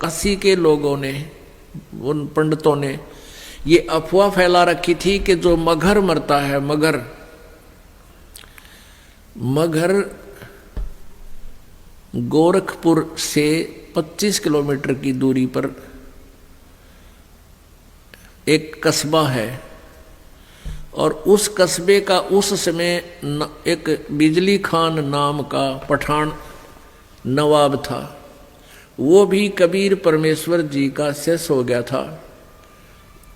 काशी के लोगों ने, उन पंडितों ने ये अफवाह फैला रखी थी कि जो मगर मरता है, मगर गोरखपुर से 25 किलोमीटर की दूरी पर एक कस्बा है, और उस कस्बे का उस समय एक बिजली खान नाम का पठान नवाब था। वो भी कबीर परमेश्वर जी का शिष्य हो गया था।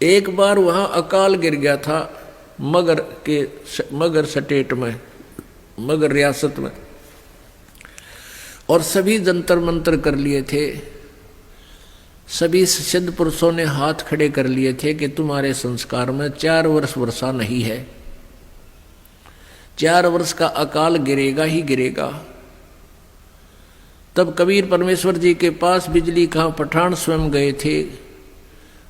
एक बार वहाँ अकाल गिर गया था मगर स्टेट में, मगर रियासत में, और सभी जंतर मंतर कर लिए थे। सभी सिद्ध पुरुषों ने हाथ खड़े कर लिए थे कि तुम्हारे संस्कार में 4 वर्ष वर्षा नहीं है, 4 वर्ष का अकाल गिरेगा ही गिरेगा। तब कबीर परमेश्वर जी के पास बिजली खां पठान स्वयं गए थे,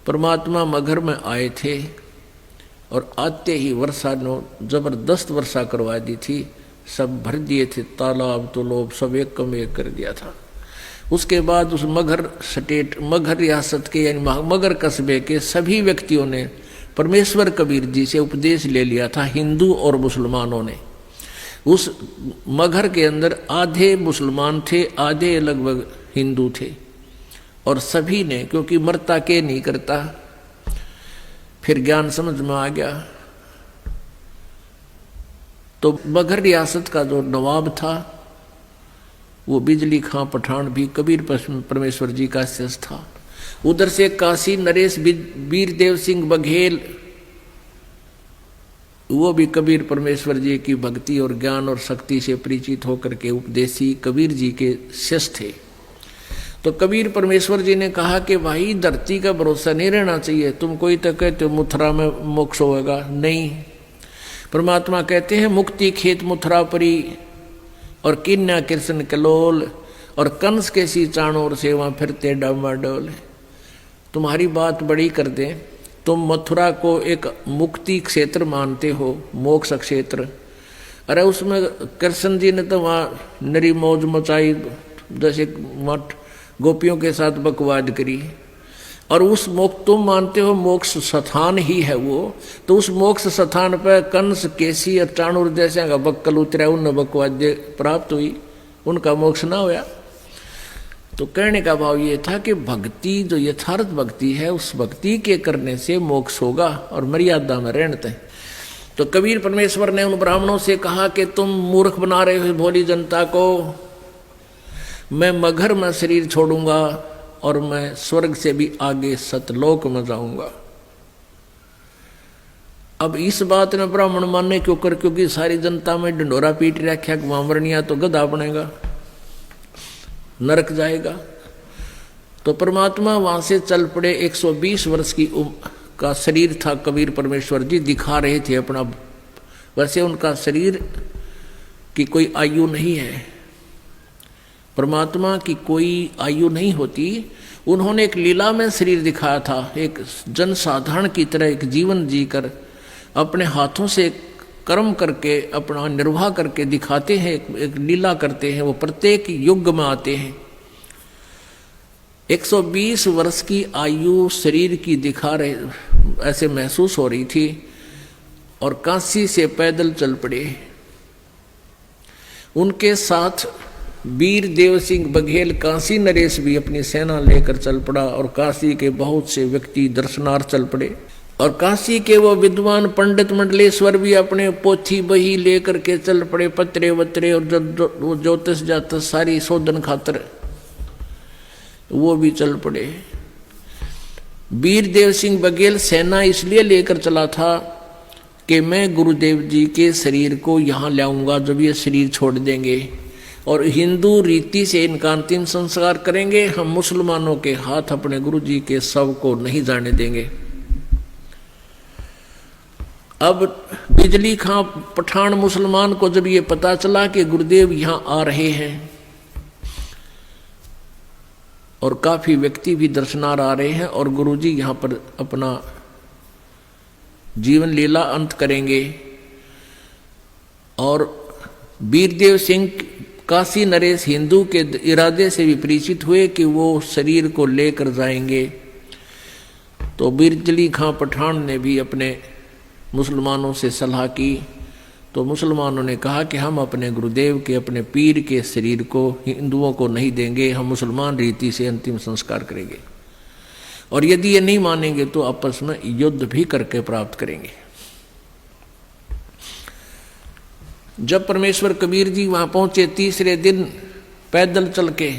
परमात्मा मगर में आए थे, और आते ही वर्षा ने जबरदस्त वर्षा करवा दी थी। सब भर दिए थे तालाब तालाब, सब एक कम एक कर दिया था। उसके बाद उस मगर रियासत के यानी मगर कस्बे के सभी व्यक्तियों ने परमेश्वर कबीर जी से उपदेश ले लिया था। हिंदू और मुसलमानों ने, उस मगर के अंदर आधे मुसलमान थे, आधे लगभग हिंदू थे, और सभी ने, क्योंकि मरता के नहीं करता, फिर ज्ञान समझ में आ गया। तो मगर रियासत का जो नवाब था वो बिजली खां पठान भी कबीर परमेश्वर जी का शिष्य था। उधर से काशी नरेश वीरदेव सिंह बघेल, वो भी कबीर परमेश्वर जी की भक्ति और ज्ञान और शक्ति से परिचित होकर के उपदेशी कबीर जी के शिष्य थे। तो कबीर परमेश्वर जी ने कहा कि भाई धरती का भरोसा नहीं रहना चाहिए। तुम कोई तो कहते हो मथुरा में मोक्ष होगा, नहीं। परमात्मा कहते हैं मुक्ति खेत मथुरा परी, और किन्या कृष्ण कलोल, और कंस के सी चाणोर सेवा फिरते डामाडोल। तुम्हारी बात बड़ी कर दें, तुम मथुरा को एक मुक्ति क्षेत्र मानते हो, मोक्ष क्षेत्र। अरे उसमें कृष्ण जी ने तो वहाँ नरी मौज मचाई, जैसे मठ गोपियों के साथ बकवाद करी, और उस मोक्ष तुम मानते हो मोक्ष स्थान ही है वो। तो उस मोक्ष स्थान पर कंस केसी और चाणूर जैसे का बक्कल उतरा, उन बकवाद प्राप्त हुई, उनका मोक्ष ना होया। तो कहने का भाव ये था कि भक्ति जो यथार्थ भक्ति है, उस भक्ति के करने से मोक्ष होगा, और मर्यादा में रहते हैं। तो कबीर परमेश्वर ने उन ब्राह्मणों से कहा कि तुम मूर्ख बना रहे हो भोली जनता को, मैं मगर में शरीर छोड़ूंगा और मैं स्वर्ग से भी आगे सतलोक में जाऊंगा। अब इस बात ने ब्राह्मण मानने क्यों कर, क्योंकि सारी जनता में ढंडोरा पीट रखा कि वामरनिया तो गधा बनेगा, नरक जाएगा। तो परमात्मा वहां से चल पड़े। 120 वर्ष की उम्र का शरीर था कबीर परमेश्वर जी, दिखा रहे थे अपना। वैसे उनका शरीर की कोई आयु नहीं है, परमात्मा की कोई आयु नहीं होती। उन्होंने एक लीला में शरीर दिखाया था, एक जनसाधारण की तरह एक जीवन जीकर अपने हाथों से कर्म करके अपना निर्वाह करके दिखाते हैं, एक लीला करते हैं। वो प्रत्येक युग में आते हैं। 120 वर्ष की आयु शरीर की दिखा रहे, ऐसे महसूस हो रही थी, और काशी से पैदल चल पड़े। उनके साथ वीरदेव सिंह बघेल काशी नरेश भी अपनी सेना लेकर चल पड़ा, और काशी के बहुत से व्यक्ति दर्शनार्थ चल पड़े। और काशी के वो विद्वान पंडित मंडलेश्वर भी अपने पोथी बही लेकर के चल पड़े, पत्रे वत्रे और ज्योतिष जातस सारी शोधन खातर वो भी चल पड़े। वीरदेव सिंह बघेल सेना इसलिए लेकर चला था कि मैं गुरुदेव जी के शरीर को यहाँ लाऊंगा जब ये शरीर छोड़ देंगे, और हिंदू रीति से इनका अंतिम संस्कार करेंगे। हम मुसलमानों के हाथ अपने गुरु जी के शव को नहीं जाने देंगे। अब बिजली खां पठान मुसलमान को जब ये पता चला कि गुरुदेव यहाँ आ रहे हैं, और काफी व्यक्ति भी दर्शनार्थ आ रहे हैं, और गुरुजी यहाँ पर अपना जीवन लीला अंत करेंगे, और वीरदेव सिंह काशी नरेश हिंदू के इरादे से भी परिचित हुए कि वो शरीर को लेकर जाएंगे। तो बिजली खां पठान ने भी अपने मुसलमानों से सलाह की। तो मुसलमानों ने कहा कि हम अपने गुरुदेव के, अपने पीर के शरीर को हिंदुओं को नहीं देंगे, हम मुसलमान रीति से अंतिम संस्कार करेंगे, और यदि ये नहीं मानेंगे तो आपस में युद्ध भी करके प्राप्त करेंगे। जब परमेश्वर कबीर जी वहां पहुंचे तीसरे दिन पैदल चल के,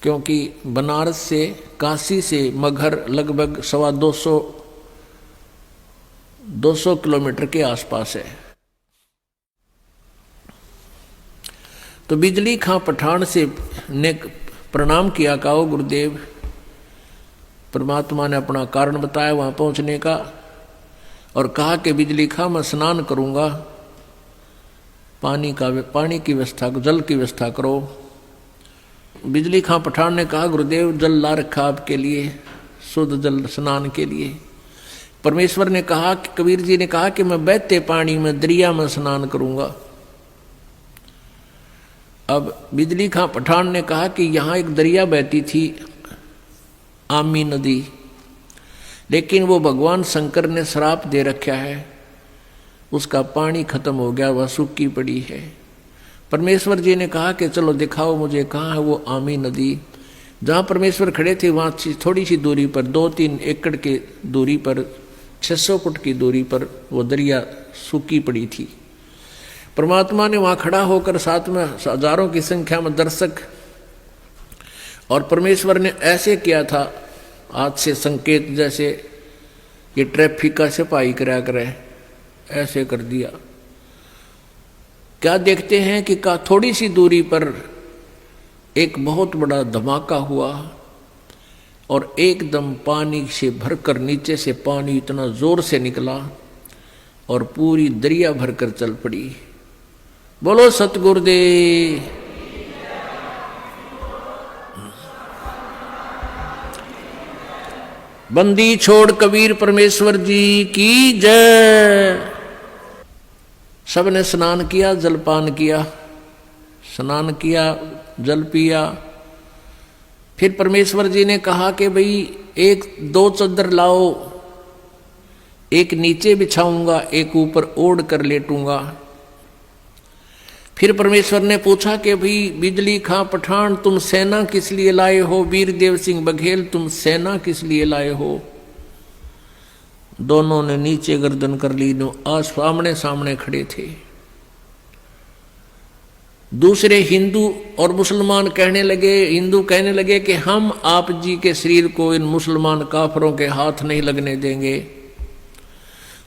क्योंकि बनारस से, काशी से मगहर लगभग 200 किलोमीटर के आसपास है। तो बिजली खां पठान से ने प्रणाम किया, कहा गुरुदेव। परमात्मा ने अपना कारण बताया वहां पहुंचने का, और कहा कि बिजली खां मैं स्नान करूंगा, पानी की व्यवस्था, जल की व्यवस्था करो। बिजली खां पठान ने कहा गुरुदेव जल ला रखा आपके लिए, शुद्ध जल स्नान के लिए। परमेश्वर ने कहा कि कबीर जी ने कहा कि मैं बहते पानी में, दरिया में स्नान करूंगा। अब बिजली खां पठान ने कहा कि यहाँ एक दरिया बहती थी, आमी नदी, लेकिन वो भगवान शंकर ने श्राप दे रखा है, उसका पानी खत्म हो गया, वह सूखी पड़ी है। परमेश्वर जी ने कहा कि चलो दिखाओ मुझे कहाँ है वो आमी नदी। जहाँ परमेश्वर खड़े थे वहाँ थोड़ी सी दूरी पर, 2-3 एकड़ की दूरी पर, 600 फुट की दूरी पर वो दरिया सूखी पड़ी थी। परमात्मा ने वहाँ खड़ा होकर साथ में हजारों की संख्या में दर्शक, और परमेश्वर ने ऐसे किया था हाथ से संकेत, जैसे ये ट्रैफिक का सिपाही करा करे, ऐसे कर दिया। क्या देखते हैं कि थोड़ी सी दूरी पर एक बहुत बड़ा धमाका हुआ, और एकदम पानी से भरकर नीचे से पानी इतना जोर से निकला और पूरी दरिया भरकर चल पड़ी। बोलो सतगुरुदेव। बंदी छोड़ कबीर परमेश्वर जी की जय। सबने स्नान किया, जलपान किया, स्नान किया, जल पिया। फिर परमेश्वर जी ने कहा कि भाई 1-2 चादर लाओ, एक नीचे बिछाऊंगा, एक ऊपर ओढ़ कर लेटूंगा। फिर परमेश्वर ने पूछा कि भाई बिजली खां पठान तुम सेना किस लिए लाए हो, वीर देव सिंह बघेल तुम सेना किस लिए लाए हो। दोनों ने नीचे गर्दन कर ली, आमने सामने खड़े थे। दूसरे हिंदू और मुसलमान कहने लगे, हिंदू कहने लगे कि हम आप जी के शरीर को इन मुसलमान काफरों के हाथ नहीं लगने देंगे,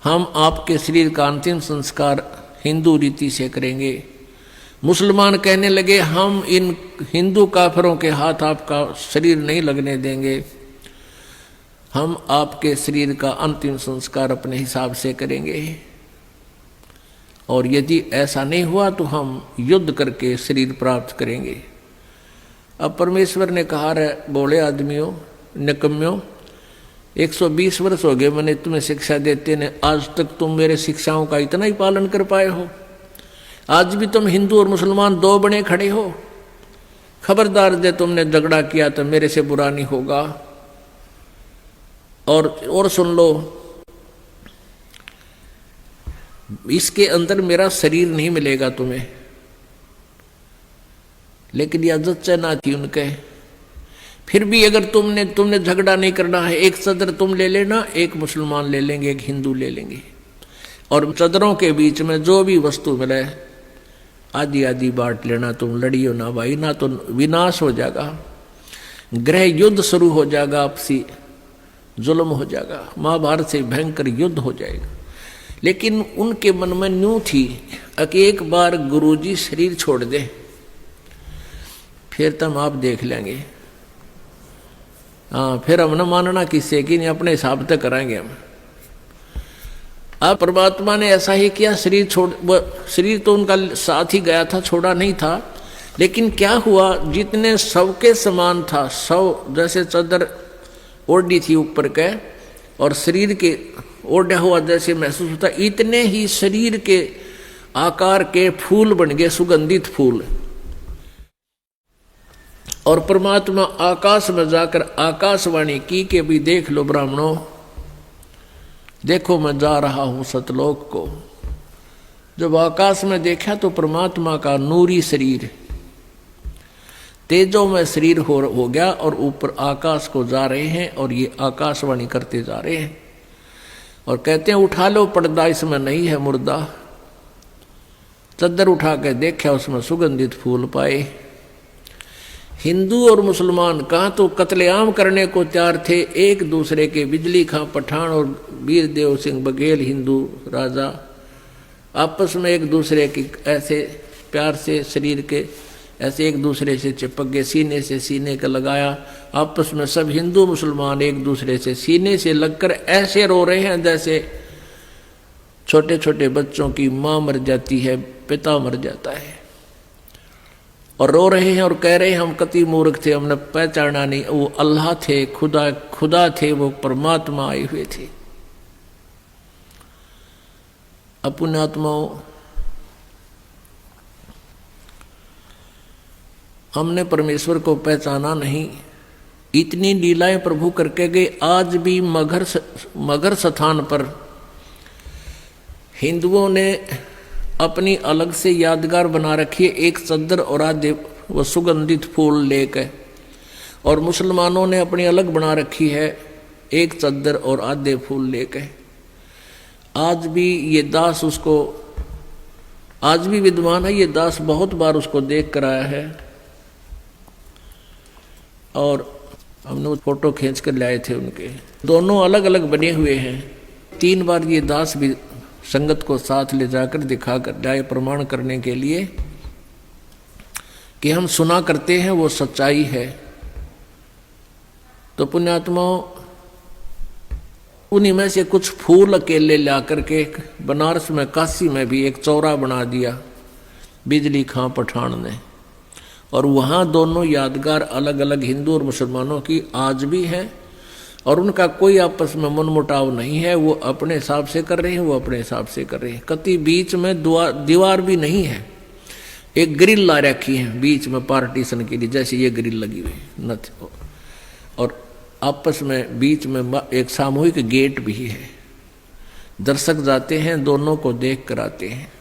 हम आपके शरीर का अंतिम संस्कार हिंदू रीति से करेंगे। मुसलमान कहने लगे हम इन हिंदू काफरों के हाथ आपका शरीर नहीं लगने देंगे, हम आपके शरीर का अंतिम संस्कार अपने हिसाब से करेंगे, और यदि ऐसा नहीं हुआ तो हम युद्ध करके शरीर प्राप्त करेंगे। अब परमेश्वर ने कहा रे बोले आदमियों, निकम्यों, 120 वर्ष हो गए मैंने तुम्हें शिक्षा देते ने, आज तक तुम मेरे शिक्षाओं का इतना ही पालन कर पाए हो। आज भी तुम हिंदू और मुसलमान 2 बने खड़े हो। खबरदार जे तुमने झगड़ा किया तो मेरे से बुरा नहीं होगा। और सुन लो, इसके अंदर मेरा शरीर नहीं मिलेगा तुम्हें। लेकिन यह इज्जत ना थी उनके। फिर भी अगर तुमने झगड़ा नहीं करना है, एक सदर तुम ले लेना, एक मुसलमान ले लेंगे, एक हिंदू ले लेंगे, और सदरों के बीच में जो भी वस्तु मिले आधी आधी बांट लेना। तुम लड़ियो ना भाई, ना तो विनाश हो जाएगा, गृह युद्ध शुरू हो जाएगा, आपसी जुल्म हो जाएगा, महाभारत से भयंकर युद्ध हो जाएगा। लेकिन उनके मन में न्यू थी कि एक बार गुरुजी शरीर छोड़ दे फिर तुम आप देख लेंगे। हाँ, फिर हम न मानना किससे कि नहीं, अपने हिसाब से कराएंगे हम। अब परमात्मा ने ऐसा ही किया, शरीर तो उनका साथ ही गया था, छोड़ा नहीं था। लेकिन क्या हुआ, जितने सबके समान था, सब जैसे चादर ओढ़ी थी ऊपर के और शरीर के ओढ़ा हुआ जैसे महसूस होता, इतने ही शरीर के आकार के फूल बन गए, सुगंधित फूल। और परमात्मा आकाश में जाकर आकाशवाणी की कि अभी देख लो ब्राह्मणों, देखो मैं जा रहा हूं सतलोक को। जब आकाश में देखा तो परमात्मा का नूरी शरीर तेजो में शरीर हो गया और ऊपर आकाश को जा रहे हैं और ये आकाशवाणी करते जा रहे हैं और कहते हैं उठा लो पर्दा, इसमें नहीं है मुर्दा। चद्दर उठा के देखा, उसमें सुगंधित फूल पाए। हिंदू और मुसलमान कहाँ तो कत्लेआम करने को तैयार थे एक दूसरे के। बिजली खां पठान और वीर देव सिंह बघेल हिंदू राजा आपस में एक दूसरे की ऐसे प्यार से शरीर के ऐसे एक दूसरे से चिपक गए, सीने से सीने का लगाया आपस में। सब हिंदू मुसलमान एक दूसरे से सीने से लगकर ऐसे रो रहे हैं जैसे छोटे छोटे बच्चों की माँ मर जाती है, पिता मर जाता है, और रो रहे हैं और कह रहे हैं हम कति मूर्ख थे, हमने पहचाना नहीं, वो अल्लाह थे, खुदा थे, वो परमात्मा आए हुए थे। अपने आत्माओं, हमने परमेश्वर को पहचाना नहीं। इतनी लीलाएं प्रभु करके गए। आज भी मगर स्थान पर हिंदुओं ने अपनी अलग से यादगार बना रखी है, एक चद्दर और आधे वो सुगंधित फूल लेकर, और मुसलमानों ने अपनी अलग बना रखी है, एक चद्दर और आधे फूल लेकर। आज भी ये दास उसको, आज भी विद्वान है ये दास, बहुत बार उसको देख कर आया है और हमने वो फोटो खींच कर लाए थे उनके। दोनों अलग अलग बने हुए हैं। 3 बार ये दास भी संगत को साथ ले जाकर दिखा कर जाए, प्रमाण करने के लिए कि हम सुना करते हैं वो सच्चाई है। तो पुण्यात्माओं, उन्हीं में से कुछ फूल अकेले ला करके बनारस में, काशी में भी एक चौरा बना दिया बिजली खां पठान ने, और वहाँ दोनों यादगार अलग अलग हिंदू और मुसलमानों की आज भी है, और उनका कोई आपस में मनमुटाव नहीं है। वो अपने हिसाब से कर रहे हैं, वो अपने हिसाब से कर रहे हैं। कति बीच में दीवार भी नहीं है, एक ग्रिल ला रखी है बीच में पार्टीशन के लिए, जैसे ये ग्रिल लगी हुई न, और आपस में बीच में एक सामूहिक गेट भी है। दर्शक जाते हैं, दोनों को देख कर आते हैं।